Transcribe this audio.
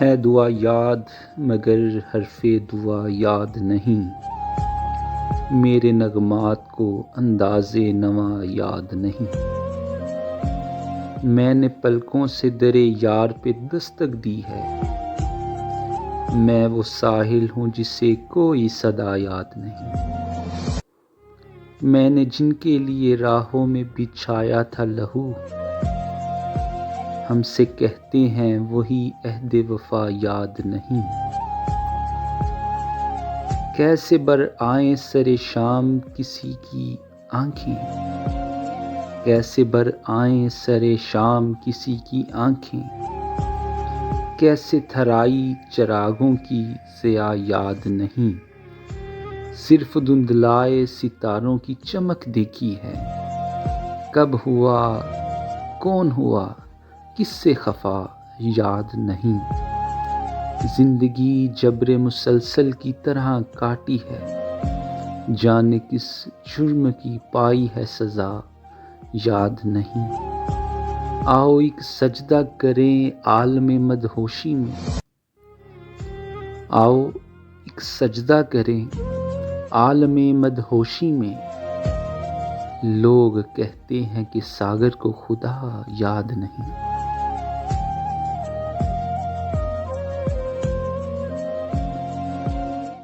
ہے دعا یاد مگر حرف دعا یاد نہیں، میرے نغمات کو انداز نواں یاد نہیں۔ میں نے پلکوں سے در یار پہ دستک دی ہے، میں وہ ساحل ہوں جسے کوئی صدا یاد نہیں۔ میں نے جن کے لیے راہوں میں بچھایا تھا لہو، ہم سے کہتے ہیں وہی عہد وفا یاد نہیں۔ کیسے بر آئیں سر شام کسی کی آنکھیں، کیسے بر آئیں سر شام کسی کی آنکھیں، کیسے تھرائی چراغوں کی ضیاء یاد نہیں، صرف دھندلائے ستاروں کی چمک دیکھی ہے، کب ہوا کون ہوا کس سے خفا یاد نہیں۔ زندگی جبر مسلسل کی طرح کاٹی ہے، جانے کس جرم کی پائی ہے سزا یاد نہیں۔ آؤ ایک سجدہ کریں عالم مدہوشی میں، آؤ ایک سجدہ کریں عالم مدہوشی میں، لوگ کہتے ہیں کہ ساگر کو خدا یاد نہیں۔